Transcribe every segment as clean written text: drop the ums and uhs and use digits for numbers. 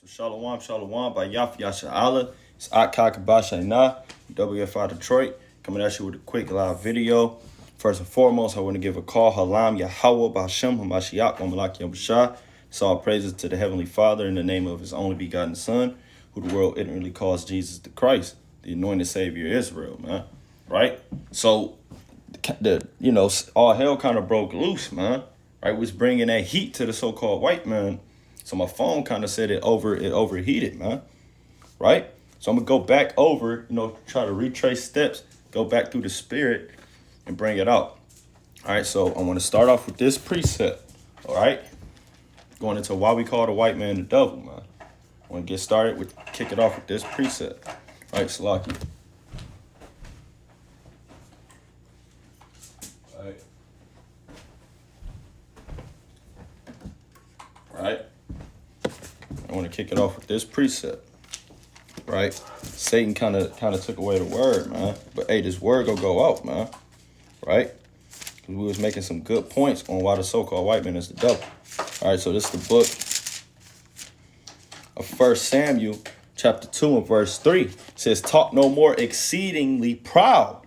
So Shalom, Shalom, by Yaf Yasha Allah. It's Akkad Kabashayna, WFI Detroit, coming at you with a quick live video. First and foremost, I want to give a call, Halam Yahweh B'Hashem HaMashiach Malak Yom B'Shah. It's all praises to the Heavenly Father in the name of His only begotten Son, who the world ignorantly calls Jesus the Christ, the anointed Savior of Israel, man. Right? So, all hell kind of broke loose, man. Right? Was bringing that heat to the so-called white man. So my phone kind of said it overheated, man. Right? So I'm going to go back over, try to retrace steps, go back through the spirit and bring it out. All right, so I want to start off with this precept. All right? Going into why we call the white man the devil, man. I want to get started with, kick it off with this precept. All right, Salaki. All right. All right. I want to kick it off with this precept, right? Satan kind of took away the word, man. But hey, this word gonna go out, man, right? Because we was making some good points on why the so-called white man is the devil. All right, so this is the book of 1 Samuel, chapter 2 and verse 3. It says, "Talk no more exceedingly proud.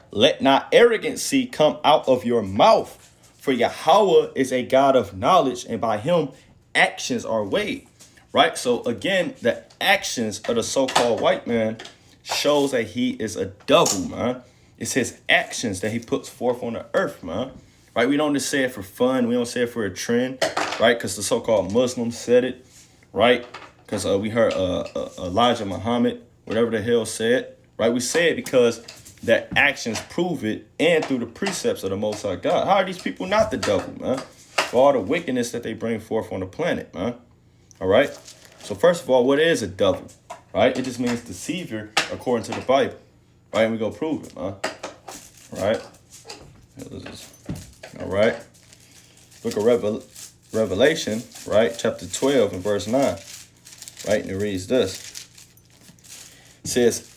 Let not arrogancy come out of your mouth. For Yahweh is a God of knowledge, and by him actions are weighed." Right? So again, the actions of the so-called white man shows that he is a devil, man. It's his actions that he puts forth on the earth, man. Right? We don't just say it for fun. We don't say it for a trend, right? Because the so-called Muslims said it, right? Because we heard Elijah Muhammad, whatever the hell said, right? We say it because their actions prove it, and through the precepts of the Most High God. How are these people not the devil, man? For all the wickedness that they bring forth on the planet, man. All right. So first of all, what is a devil? Right? It just means deceiver according to the Bible. Right? And we go prove it, man. Right? All right. Book of Revelation, right? Chapter 12 and verse 9. Right? And it reads this. It says,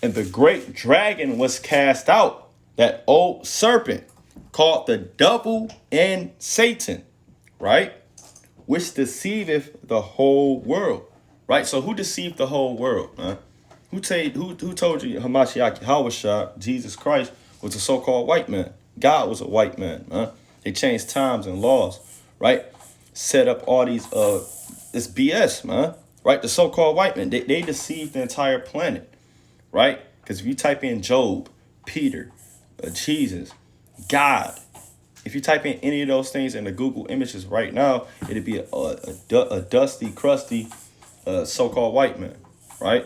"And the great dragon was cast out, that old serpent called the devil and Satan." Right? "Which deceiveth the whole world." Right? So who deceived the whole world, man? Who told you Hamashiach Yahweh, Jesus Christ, was a so-called white man? God was a white man, man. They changed times and laws, right? Set up all these this BS, man. Right? The so-called white man, they deceived the entire planet, right? Because if you type in Job, Peter, Jesus, God, if you type in any of those things in the Google images right now, it'd be a dusty, crusty, so-called white man, right?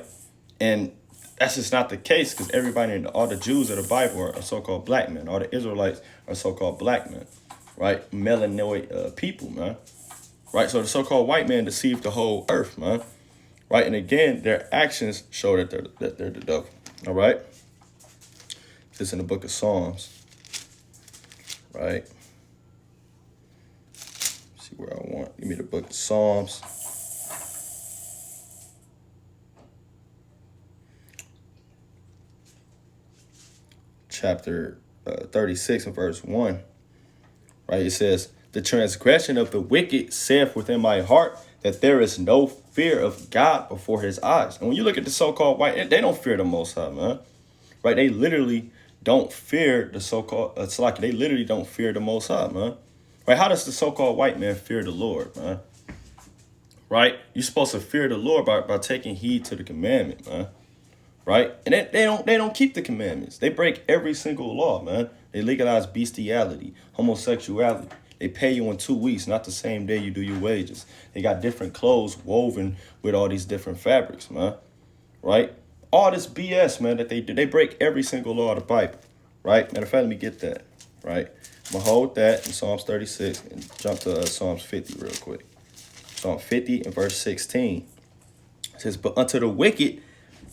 And that's just not the case, because everybody, all the Jews of the Bible are so-called black men. All the Israelites are so-called black men, right? Melanoid people, man. Right? So the so-called white man deceived the whole earth, man. Right? And again, their actions show that they're the devil. All right? This is in the book of Psalms. Right? See where I want. Give me the book of Psalms. Chapter 36 and verse 1. Right? It says, "The transgression of the wicked saith within my heart, that there is no fear of God before his eyes." And when you look at the so-called white, they don't fear the Most High, man. Right? They literally don't fear the so-called, they literally don't fear the Most High, man. Right? How does the so-called white man fear the Lord, man? Right? You're supposed to fear the Lord by taking heed to the commandment, man. Right? And they don't keep the commandments. They break every single law, man. They legalize bestiality, homosexuality. They pay you in 2 weeks, not the same day you do your wages. They got different clothes woven with all these different fabrics, man. Right? All this BS, man, that they do. They break every single law of the Bible. Right? Matter of fact, let me get that. Right? I'm going to hold that in Psalms 36 and jump to Psalms 50 real quick. Psalm 50 and verse 16. It says, "But unto the wicked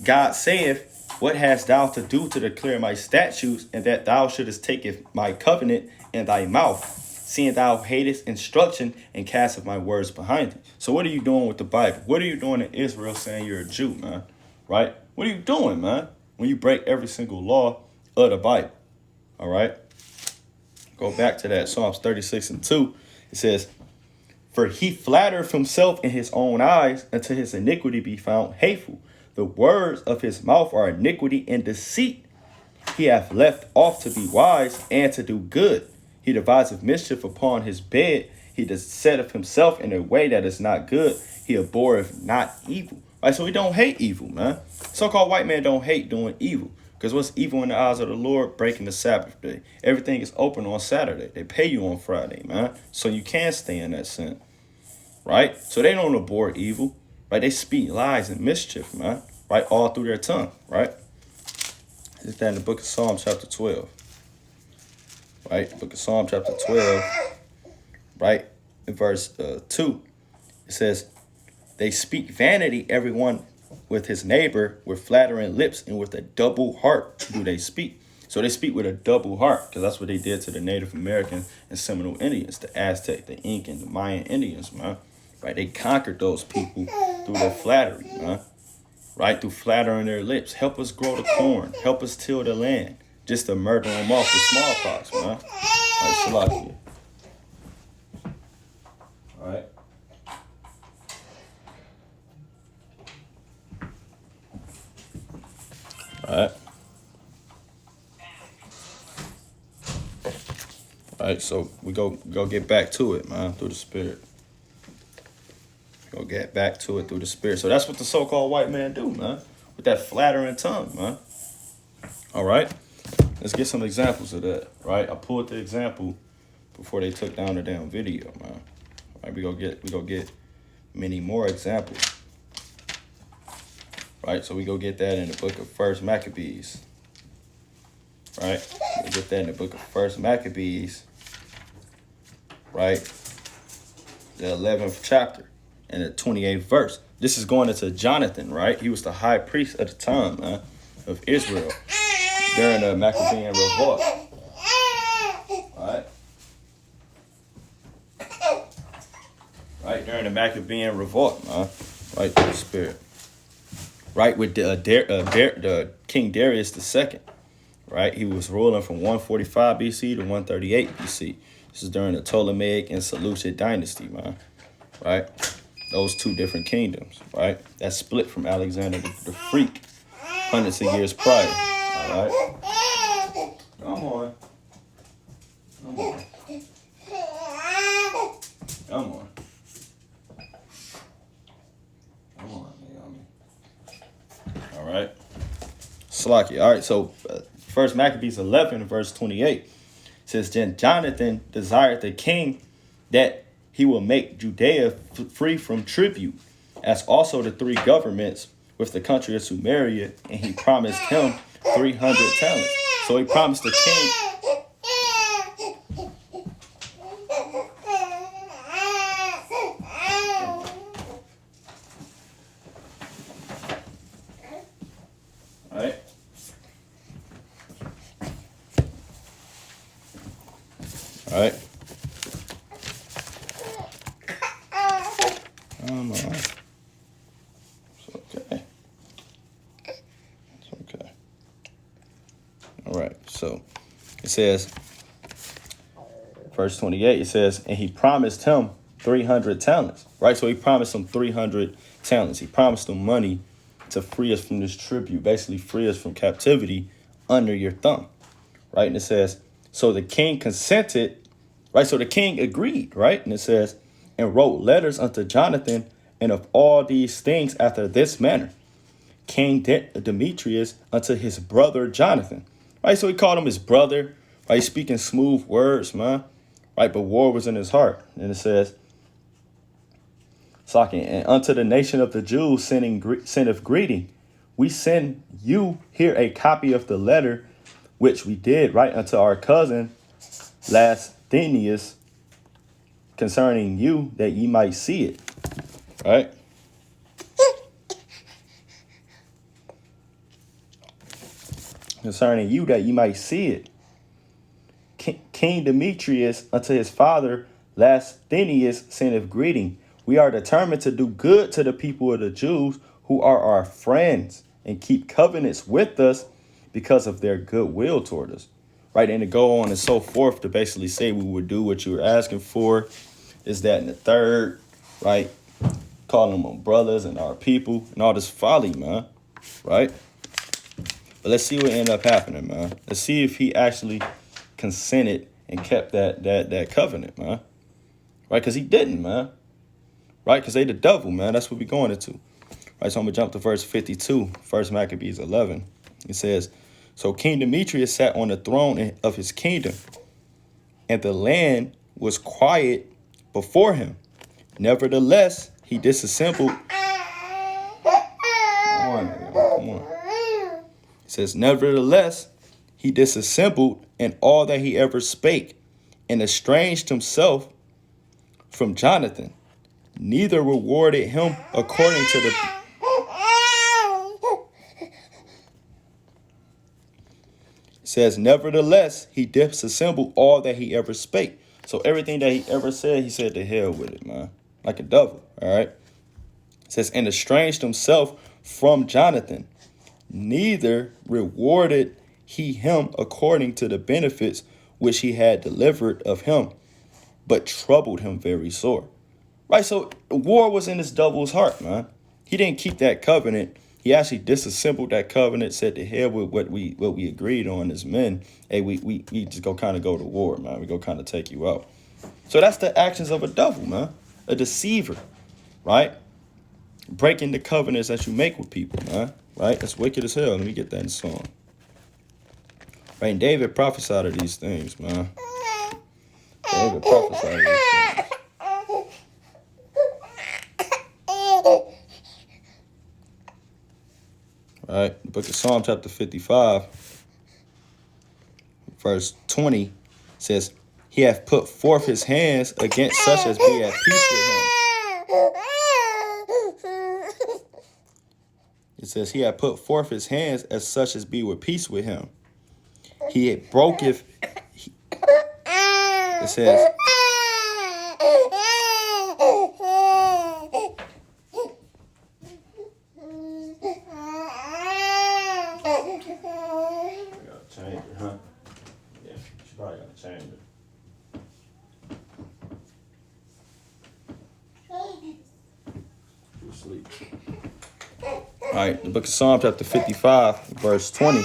God saith, What hast thou to do to declare my statutes, and that thou shouldest take my covenant in thy mouth, seeing thou hatest instruction and casteth my words behind thee?" So what are you doing with the Bible? What are you doing in Israel saying you're a Jew, man? Right? What are you doing, man, when you break every single law of the Bible? All right? Go back to that Psalms 36 and 2. It says, For he flattereth himself in his own eyes, until his iniquity be found hateful. The words of his mouth are iniquity and deceit. He hath left off to be wise and to do good. He deviseth mischief upon his bed. He setteth himself in a way that is not good. He abhorreth not evil. Right, so we don't hate evil, man. So-called white man don't hate doing evil. Because what's evil in the eyes of the Lord? Breaking the Sabbath day. Everything is open on Saturday. They pay you on Friday, man. So you can stay in that sin. Right? So they don't abhor evil. Right? They speak lies and mischief, man. Right? All through their tongue. Right? Is that in the book of Psalm chapter 12. Right? Book of Psalm chapter 12. Right? In verse 2. It says, they speak vanity, everyone with his neighbor, with flattering lips, and with a double heart do they speak. So they speak with a double heart, because that's what they did to the Native American and Seminole Indians, the Aztec, the Incan, the Mayan Indians, man. Right? They conquered those people through their flattery, man. Right? Through flattering their lips. Help us grow the corn. Help us till the land. Just to murder them off with smallpox, man. All right, Salakia. All right. All right. All right, so we go get back to it, man, through the Spirit. Go get back to it through the Spirit. So that's what the so-called white man do, man, with that flattering tongue, man. All right, let's get some examples of that. Right, I pulled the example before they took down the damn video, man. All right, we go get many more examples. Right, so we go get that in the book of First Maccabees. Right, we get that in the book of First Maccabees. Right, the 11th chapter and the 28th verse. This is going into Jonathan, right? He was the high priest at the time, man, of Israel during the Maccabean revolt. Right, right during the Maccabean revolt, man. Right, through the Spirit. Right, with the King Darius II. Right, he was ruling from 145 BC to 138 BC. This is during the Ptolemaic and Seleucid dynasty, man. Right, those two different kingdoms. Right, that split from Alexander the Freak hundreds of years prior. All right, come on, come on, come on, come on, Naomi. All right, Slacky. All right, so First Maccabees 11, verse 28 says, then Jonathan desired the king that he will make Judea free from tribute, as also the three governments with the country of Sumeria, and he promised him 300 talents. So he promised the king. All right. All right. Come on. It's okay. It's okay. All right. So it says, verse 28, it says, and he promised him 300 talents. Right. So he promised him 300 talents. He promised him money to free us from this tribute, basically free us from captivity under your thumb. Right. And it says, so the king consented. Right, so the king agreed, right? And it says, and wrote letters unto Jonathan, and of all these things after this manner. King Demetrius unto his brother Jonathan. Right, so he called him his brother. Right, he's speaking smooth words, man. Right, but war was in his heart. And it says, and unto the nation of the Jews sendeth greeting. We send you here a copy of the letter which we did write unto our cousin Lasthenius concerning you, that ye might see it. Right? Concerning you, that ye might see it. King Demetrius unto his father Lasthenius sendeth greeting. We are determined to do good to the people of the Jews who are our friends and keep covenants with us because of their goodwill toward us. Right, and to go on and so forth to basically say we would do what you were asking for, is that and the third, right? Calling them brothers and our people and all this folly, man, right? But let's see what ended up happening, man. Let's see if he actually consented and kept that covenant, man. Right? Because he didn't, man. Right? Because they the devil, man. That's what we're going into. Right, so I'm going to jump to verse 52, 1 Maccabees 11. It says, so King Demetrius sat on the throne of his kingdom, and the land was quiet before him. Nevertheless, he disassembled. Come on. It says, nevertheless, he disassembled in all that he ever spake, and estranged himself from Jonathan, neither rewarded him according to the... It says, nevertheless, he disassembled all that he ever spake. So everything that he ever said, he said to hell with it, man. Like a devil, all right? It says, and estranged himself from Jonathan, neither rewarded he him according to the benefits which he had delivered of him, but troubled him very sore. Right, so war was in this devil's heart, man. He didn't keep that covenant. He actually disassembled that covenant, said to hell with what we agreed on as men. Hey, we just go kind of go to war, man. We go kind of take you out. So that's the actions of a devil, man. A deceiver, right? Breaking the covenants that you make with people, man. Right? That's wicked as hell. Let me get that in song. Right, and David prophesied of these things, man. David prophesied of these things. Right, the book of Psalm chapter 55, verse 20 says, he hath put forth his hands against such as be at peace with him. It says, he hath put forth his hands as such as be with peace with him. He broketh, it says, change it, huh? Yeah, she probably gotta change it. Sleep. All right, the book of Psalm chapter 55, verse 20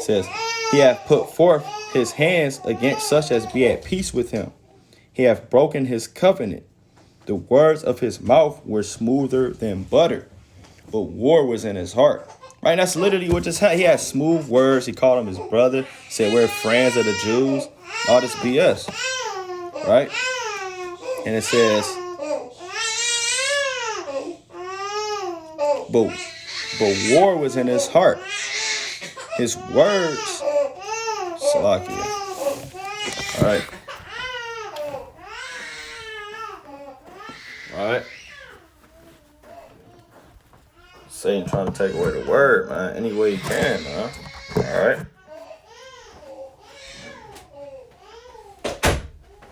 says, he hath put forth his hands against such as be at peace with him. He hath broken his covenant. The words of his mouth were smoother than butter, but war was in his heart. Right, that's literally what just happened. He had smooth words. He called him his brother. Said we're friends of the Jews. All this BS. Right? And it says, but war was in his heart. His words, Salakia. All right. All right. Satan trying to take away the word, man, any way he can, man. All right.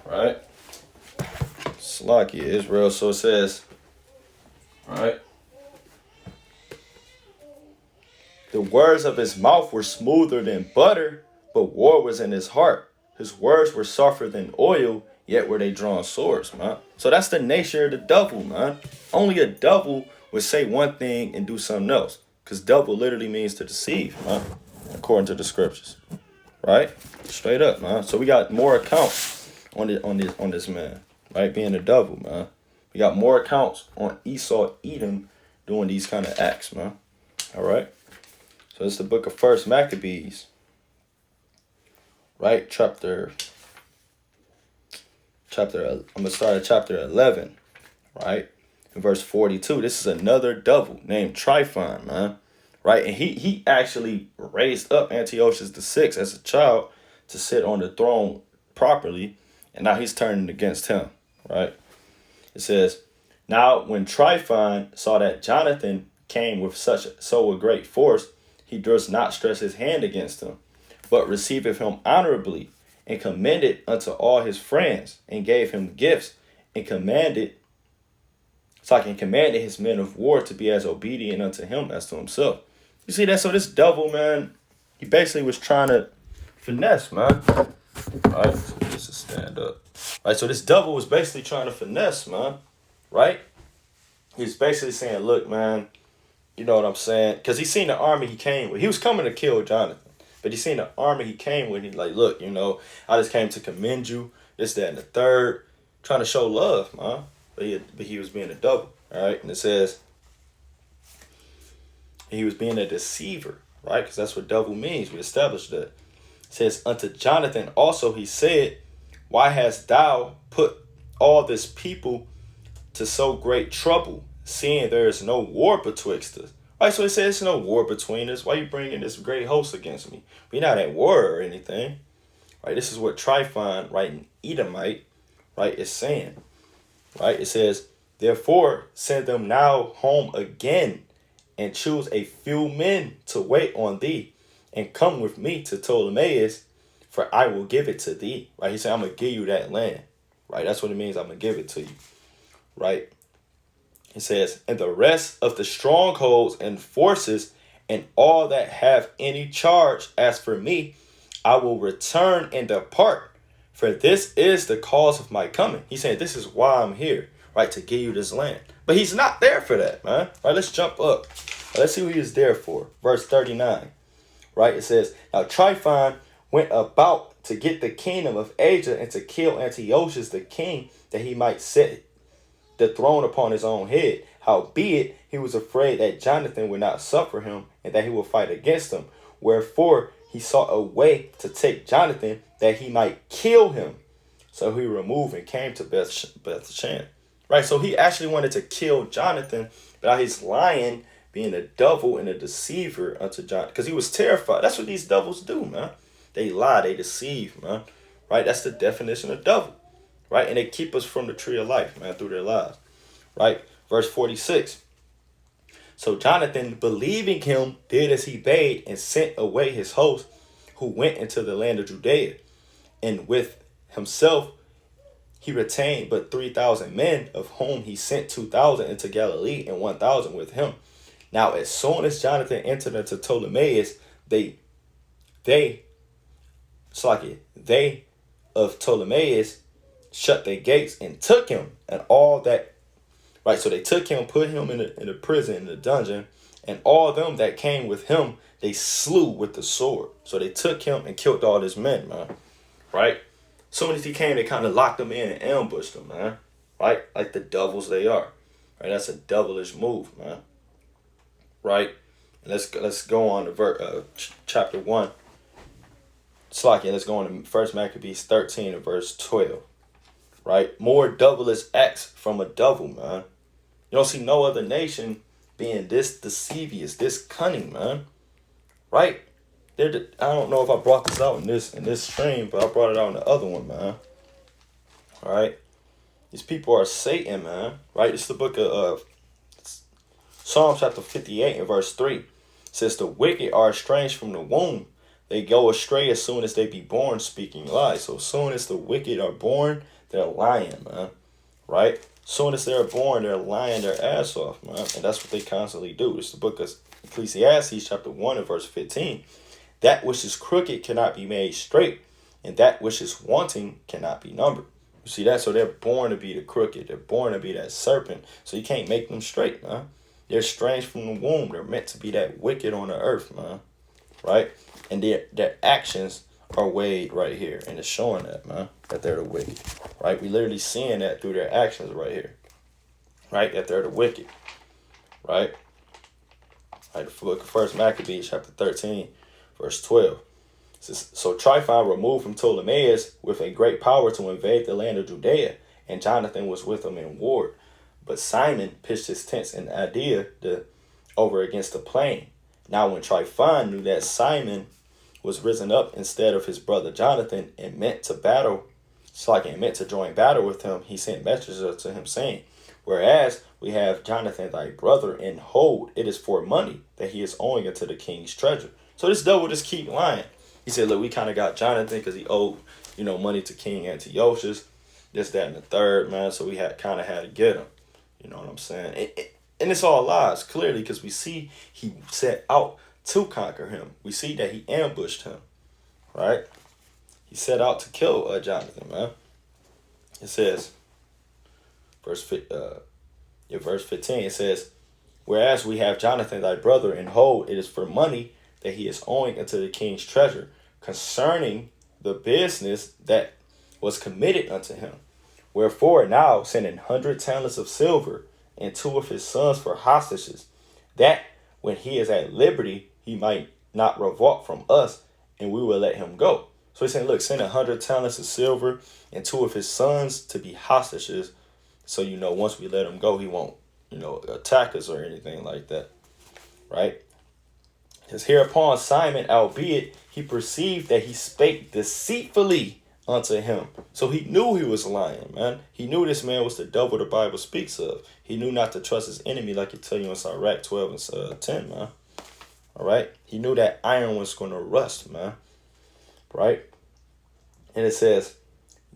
Right. Salakia, Israel. So it says, right. The words of his mouth were smoother than butter, but war was in his heart. His words were softer than oil, yet were they drawn swords, man. So that's the nature of the devil, man. Only a devil would say one thing and do something else. Because devil literally means to deceive, man, according to the scriptures. Right? Straight up, man. So we got more accounts on this man, right? Being the devil, man. We got more accounts on Esau, Edom doing these kind of acts, man. All right? So it's the book of 1 Maccabees, right? Chapter, I'm going to start at chapter 11, right? In verse 42, this is another devil named Tryphon, man, right? And he actually raised up Antiochus VI as a child to sit on the throne properly, and now he's turning against him, right? It says, now when Tryphon saw that Jonathan came with so a great force, he durst not stretch his hand against him, but receiveth him honorably, and commended unto all his friends, and gave him gifts, and commanded his men of war to be as obedient unto him as to himself. You see that? So this devil, man, he basically was trying to finesse, man. All right, so just stand up. Right? So this devil was basically trying to finesse, man. Right? He's basically saying, look, man, you know what I'm saying? Because he seen the army he came with. He was coming to kill Jonathan. But he seen the army he came with. He's like, look, you know, I just came to commend you. This, that, and the third. Trying to show love, man. But he was being a devil. All right? And it says, he was being a deceiver. Right? Because that's what devil means. We established that. It says, unto Jonathan also he said, why hast thou put all this people to so great trouble, seeing there is no war betwixt us? Right, so he says there's no war between us. Why are you bringing this great host against me? We're not at war or anything. Right, this is what Tryphon, right, in Edomite, right, is saying. Right, it says, therefore send them now home again, and choose a few men to wait on thee, and come with me to Ptolemais, for I will give it to thee. Right, he said, I'm going to give you that land. Right, that's what it means, I'm going to give it to you. Right, it says, and the rest of the strongholds and forces and all that have any charge, as for me, I will return and depart, for this is the cause of my coming. He said, this is why I'm here, right, to give you this land. But he's not there for that, man. Right, let's jump up. Let's see what he is there for. Verse 39, right, it says, now Tryphon went about to get the kingdom of Asia and to kill Antiochus the king, that he might set the throne upon his own head. Howbeit, he was afraid that Jonathan would not suffer him, and that he would fight against him. Wherefore, he sought a way to take Jonathan, that he might kill him. So he removed and came to Bethshan. Right, so he actually wanted to kill Jonathan, but he's lying, being a devil and a deceiver unto Jonathan, because he was terrified. That's what these devils do, man. They lie, they deceive, man. Right, that's the definition of devil. Right, and they keep us from the tree of life, man, through their lies. Right, verse 46. So Jonathan, believing him, did as he bade, and sent away his host, who went into the land of Judea. And with himself he retained but 3,000 men, of whom he sent 2,000 into Galilee, and 1,000 with him. Now as soon as Jonathan entered into Ptolemais, they of Ptolemais shut their gates and took him, and all that. Right, so they took him, put him in a prison, in the dungeon, and all them that came with him, they slew with the sword. So they took him and killed all his men, man. Right? As soon as he came, they kind of locked him in and ambushed him, man. Right? Like the devils they are. Right? That's a devilish move, man. Right? And let's go on to chapter 1. Let's go on to 1 Maccabees 13 and verse 12. Right? More devilish acts from a devil, man. You don't see no other nation being this deceivious, this cunning, man. Right? I don't know if I brought this out in this stream, but I brought it out in the other one, man. All right? These people are Satan, man. Right? It's the book of Psalm chapter 58 and verse 3. It says, the wicked are estranged from the womb. They go astray as soon as they be born, speaking lies. So as soon as the wicked are born, they're lying, man. Right? Soon as they're born, they're lying their ass off, man. And that's what they constantly do. It's the book of Ecclesiastes, chapter 1 and verse 15. That which is crooked cannot be made straight, and that which is wanting cannot be numbered. You see that? So they're born to be the crooked. They're born to be that serpent. So you can't make them straight, man. They're estranged from the womb. They're meant to be that wicked on the earth, man. Right? And their actions are weighed right here, and it's showing that, man, that they're the wicked. Right? We literally seeing that through their actions right here. Right? That they're the wicked. Right? Right, the book of 1 Maccabees, chapter 13, verse 12. It says, so Tryphon removed from Ptolemais with a great power to invade the land of Judea, and Jonathan was with him in war. But Simon pitched his tents in Adea over against the plain. Now when Tryphon knew that Simon was risen up instead of his brother Jonathan, and meant to join battle with him, he sent messengers to him, saying, whereas we have Jonathan thy brother, and hold, it is for money that he is owing unto the king's treasure. So this devil just keep lying. He said, look, we kind of got Jonathan because he owed, money to King Antiochus, this, that, and the third, man. So we had to get him. You know what I'm saying? And it's all lies, clearly, because we see he set out to conquer him. We see that he ambushed him, right? He set out to kill Jonathan, man. It says, verse 15, it says, whereas we have Jonathan thy brother, and hold, it is for money that he is owing unto the king's treasure, concerning the business that was committed unto him. Wherefore now send 100 talents of silver, and 2 of his sons for hostages, that when he is at liberty, he might not revolt from us, and we will let him go. So he's saying, look, send 100 talents of silver and 2 of his sons to be hostages. So, once we let him go, he won't, attack us or anything like that. Right? Because hereupon Simon, albeit he perceived that he spake deceitfully unto him. So he knew he was lying, man. He knew this man was the devil the Bible speaks of. He knew not to trust his enemy, like it tell you in Sirach 12 and 10, man. All right? He knew that iron was going to rust, man. Right? And it says,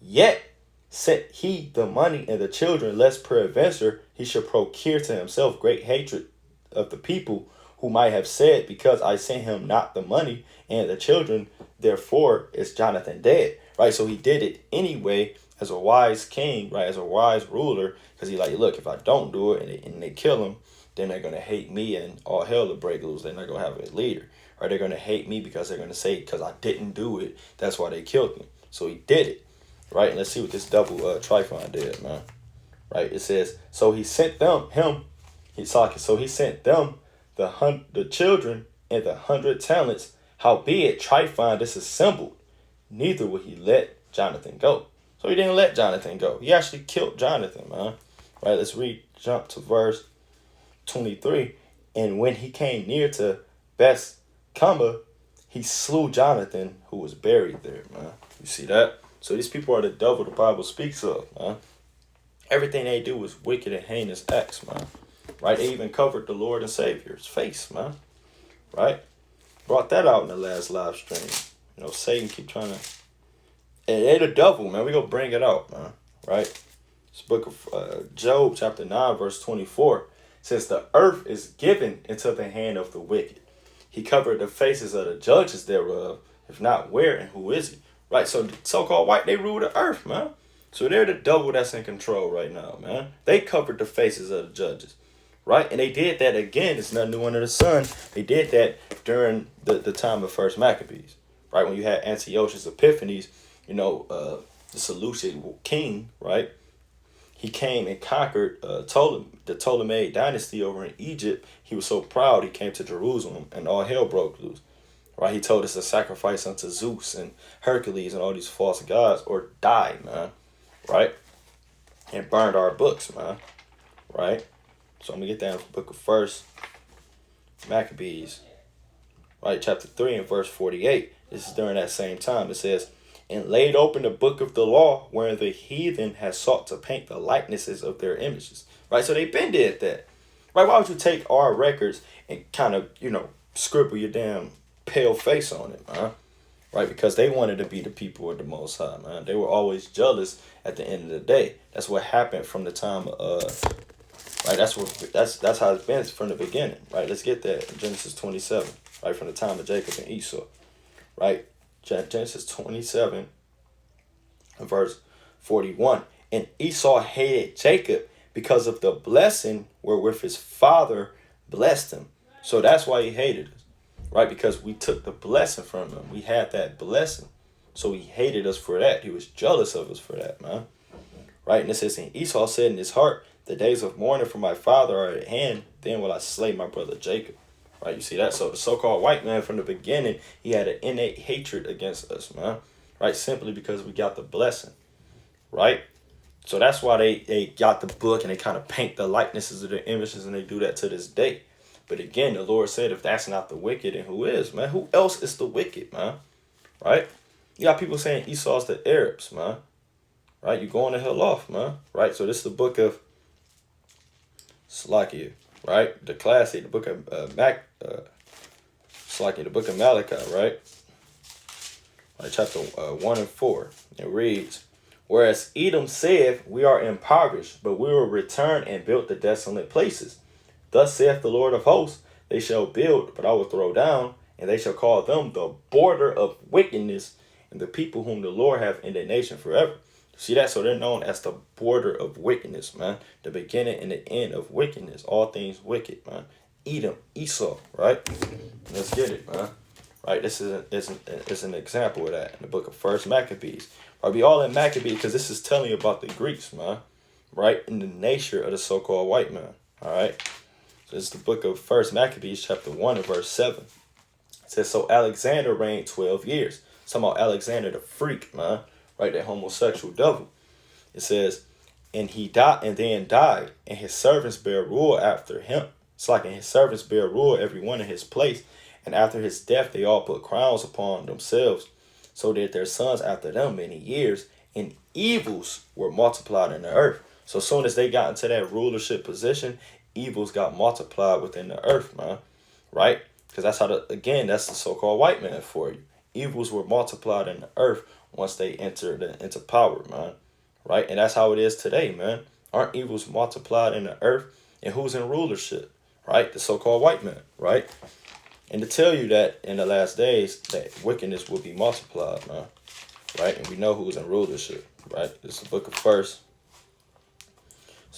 yet sent he the money and the children, lest peradventure he should procure to himself great hatred of the people, who might have said, because I sent him not the money and the children, therefore is Jonathan dead. Right? So he did it anyway as a wise king, right? As a wise ruler, because he like, look, if I don't do it and they kill him, then they're going to hate me and all hell will break loose. They're not going to have a leader. Or they're going to hate me because they're going to say, because I didn't do it, that's why they killed me. So he did it. Right? And let's see what this double trifon did, man. Right? It says, so he sent them, so he sent them the children and the 100 talents, howbeit Tryphon disassembled, neither would he let Jonathan go. So he didn't let Jonathan go. He actually killed Jonathan, man. Right, let's jump to verse 23. And when he came near to Beth-Cama, he slew Jonathan, who was buried there, man. You see that? So these people are the devil the Bible speaks of, man. Everything they do is wicked and heinous acts, man. Right? They even covered the Lord and Savior's face, man. Right? Brought that out in the last live stream. Satan keep trying to... And they the devil, man. We gonna bring it out, man. Right? This book of Job, chapter 9, verse 24, says, the earth is given into the hand of the wicked. He covered the faces of the judges thereof. If not, where and who is he? Right? So the so-called white, they rule the earth, man. So they're the devil that's in control right now, man. They covered the faces of the judges. Right? And they did that again. It's nothing new under the sun. They did that during the time of first Maccabees. Right? When you had Antiochus Epiphanes, the Seleucid king, right? He came and conquered the Ptolemaic dynasty over in Egypt. He was so proud, he came to Jerusalem and all hell broke loose. Right? He told us to sacrifice unto Zeus and Hercules and all these false gods or die, man. Right? And burned our books, man. Right? So I'm going to get down to the book of first Maccabees. Right? Chapter 3 and verse 48. This is during that same time. It says, and laid open the book of the law, wherein the heathen has sought to paint the likenesses of their images. Right? So they been did that. Right? Why would you take our records and kind of, scribble your damn pale face on it, man? Right? Because they wanted to be the people of the Most High, man. They were always jealous at the end of the day. That's what happened from the time right, that's how it's been from the beginning. Right? Let's get that in Genesis 27. Right? From the time of Jacob and Esau. Right? Genesis 27 verse 41. And Esau hated Jacob because of the blessing wherewith his father blessed him. So that's why he hated us. Right? Because we took the blessing from him. We had that blessing. So he hated us for that. He was jealous of us for that, man. Right? And it says, and Esau said in his heart, the days of mourning for my father are at hand. Then will I slay my brother Jacob. Right? You see that? So the so-called white man from the beginning, he had an innate hatred against us, man. Right? Simply because we got the blessing. Right? So that's why they got the book and they kind of paint the likenesses of their images, and they do that to this day. But again, the Lord said, if that's not the wicked, then who is, man? Who else is the wicked, man? Right? You got people saying Esau's the Arabs, man. Right? You're going the hell off, man. Right? So this is the book of Slakia. Right? The classic, the book of the book of Malachi, right? Right, chapter 1 and 4. It reads, whereas Edom saith, we are impoverished, but we will return and build the desolate places. Thus saith the Lord of hosts, they shall build, but I will throw down, and they shall call them the border of wickedness, and the people whom the Lord hath in the nation forever. See that? So they're known as the border of wickedness, man. The beginning and the end of wickedness. All things wicked, man. Edom, Esau, right? Let's get it, man. Right? This is an example of that in the book of First Maccabees. Right? We all in Maccabees because this is telling you about the Greeks, man. Right? In the nature of the so-called white man. All right? So this is the book of First Maccabees, chapter 1 and verse 7. It says, so Alexander reigned 12 years. It's talking about Alexander the freak, man. Right? That homosexual devil. It says, and he died, and then died, and his servants bare rule after him. It's like, and his servants bare rule, every one in his place. And after his death, they all put crowns upon themselves, so that their sons after them many years, and evils were multiplied in the earth. So as soon as they got into that rulership position, evils got multiplied within the earth, man. Right? Because that's how that's the so-called white man for you. Evils were multiplied in the earth once they entered into power, man. Right? And that's how it is today, man. Aren't evils multiplied in the earth? And who's in rulership? Right? The so-called white man, right? And to tell you that in the last days, that wickedness will be multiplied, man. Right? And we know who's in rulership, right? It's the book of It's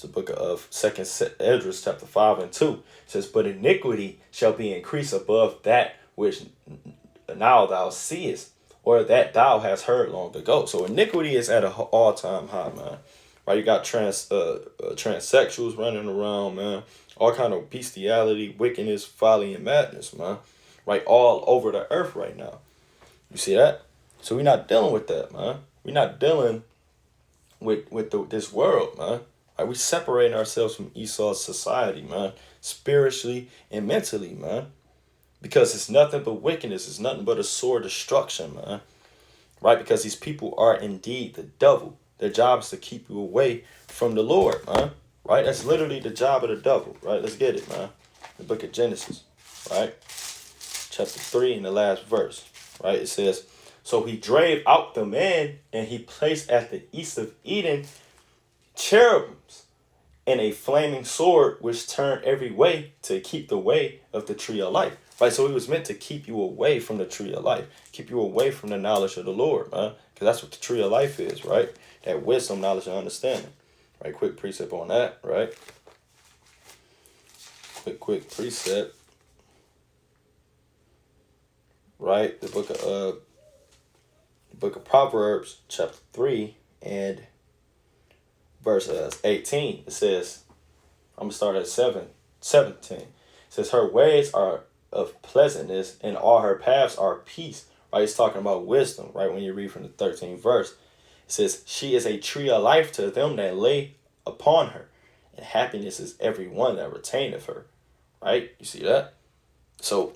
the book of 2nd Esdras, chapter 5 and 2. It says, but iniquity shall be increased above that which now thou seest, or that thou hast heard long ago. So iniquity is at an all-time high, man. Right? You got transsexuals running around, man. All kind of bestiality, wickedness, folly, and madness, man. Right? All over the earth right now. You see that? So we're not dealing with that, man. We're not dealing with this world, man. Right? We separating ourselves from Esau's society, man. Spiritually and mentally, man. Because it's nothing but wickedness. It's nothing but a sore destruction, man. Right? Because these people are indeed the devil. Their job is to keep you away from the Lord, man. Right? That's literally the job of the devil. Right? Let's get it, man. The book of Genesis. Right? Chapter 3 in the last verse. Right? It says, so he drave out the man, and he placed at the east of Eden cherubims and a flaming sword which turned every way to keep the way of the tree of life. Right, so he was meant to keep you away from the tree of life, keep you away from the knowledge of the Lord, man, because that's what the tree of life is, right? That wisdom, knowledge, and understanding. Right, quick precept on that, right? Quick precept. Right, the book of Proverbs, chapter 3 and verse 18. It says, I'm gonna start at 17. It says, her ways are of pleasantness, and all her paths are peace. Right? It's talking about wisdom, right? When you read from the 13th verse, it says, she is a tree of life to them that lay upon her, and happiness is every one that retaineth her. Right? You see that? So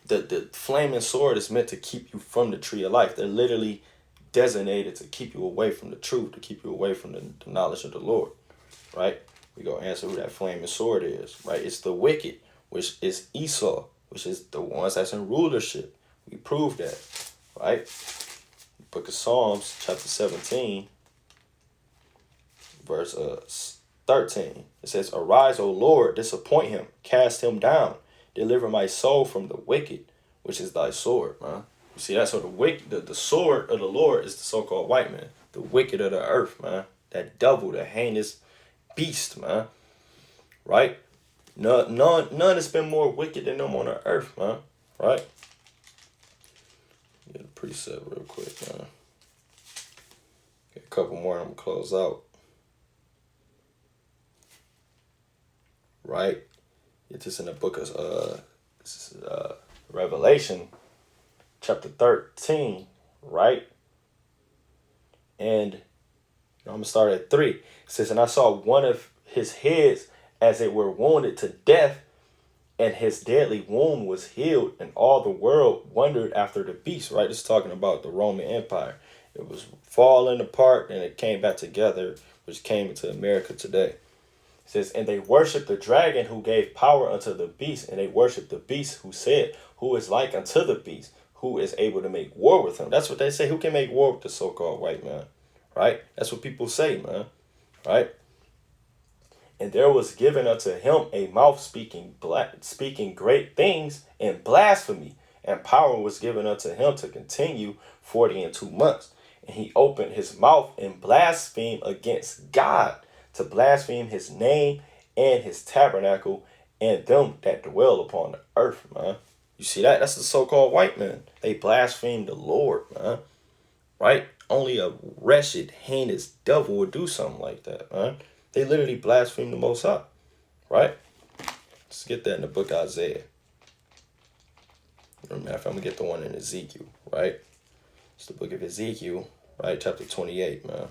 the flaming sword is meant to keep you from the tree of life. They're literally designated to keep you away from the truth, to keep you away from the knowledge of the Lord. Right? We go answer who that flaming sword is. Right? It's the wicked, which is Esau, which is the ones that's in rulership. We proved that, right? Book of Psalms, chapter 17, verse 13. It says, arise, O Lord, disappoint him, cast him down, deliver my soul from the wicked, which is thy sword, man. You see that? So the sword of the Lord is the so-called white man, the wicked of the earth, man. That devil, the heinous beast, man. Right? None has been more wicked than them on the earth, man. Right? Get a precept real quick, man. Get a couple more and I'm gonna close out. Right? Get this in the book of Revelation, chapter 13, right? And I'm gonna start at 3. It says, and I saw one of his heads as it were wounded to death, and his deadly wound was healed, and all the world wondered after the beast. Right? It's talking about the Roman Empire. It was falling apart, and it came back together, which came into America today. It says, and they worshiped the dragon who gave power unto the beast, and they worshiped the beast who said, who is like unto the beast, who is able to make war with him. That's what they say. Who can make war with the so-called white man? Right? That's what people say, man. Right? And there was given unto him a mouth speaking great things and blasphemy. And power was given unto him to continue 42 months. And he opened his mouth and blasphemed against God, to blaspheme his name and his tabernacle and them that dwell upon the earth, man. You see that? That's the so-called white man. They blaspheme the Lord, man. Right? Only a wretched, heinous devil would do something like that, man. They literally blaspheme the Most High. Right? Let's get that in the book of Isaiah. Matter of fact, I'm going to get the one in Ezekiel, right? It's the book of Ezekiel, right? Chapter 28, man.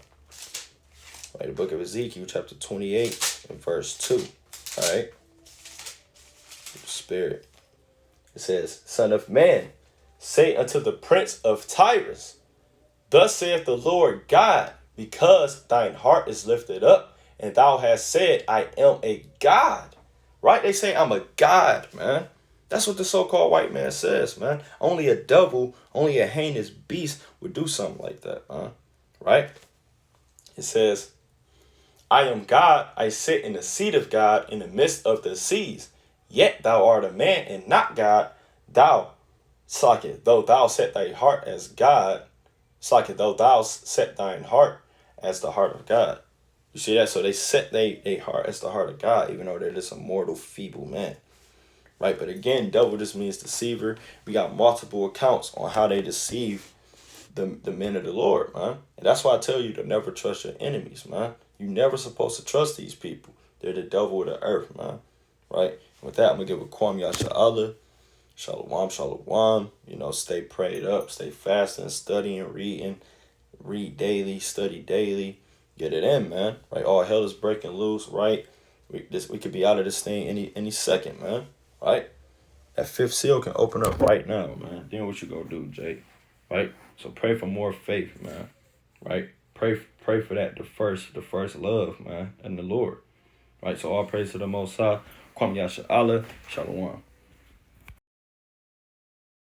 Right, the book of Ezekiel, chapter 28, and verse 2, all right? Spirit. It says, Son of man, say unto the prince of Tyrus, thus saith the Lord God, because thine heart is lifted up, and thou hast said, I am a God. Right? They say I'm a God, man. That's what the so-called white man says, man. Only a devil, only a heinous beast would do something like that, man. Right? It says, I am God, I sit in the seat of God in the midst of the seas. Yet thou art a man and not God. Thou, Socket, though thou set thy heart as God, Socket, though thou set thine heart as the heart of God. You see that? So they set their heart as the heart of God, even though they're just a mortal, feeble man. Right? But again, devil just means deceiver. We got multiple accounts on how they deceive the men of the Lord, man. And that's why I tell you to never trust your enemies, man. You're never supposed to trust these people. They're the devil of the earth, man. Right? And with that, I'm going to give a Kwam Yasha'Allah. Shalom, shalom. You know, stay prayed up, stay fasting, studying, reading. Read daily, study daily. Get it in, man. Right? All hell is breaking loose, right? We could be out of this thing any second, man. Right? That fifth seal can open up right now, man. Then what you gonna do, Jay? Right? So pray for more faith, man. Right? Pray for that, the first love, man, and the Lord. Right? So all praise to the Most High. Kwam Yasha Allah. Shalom.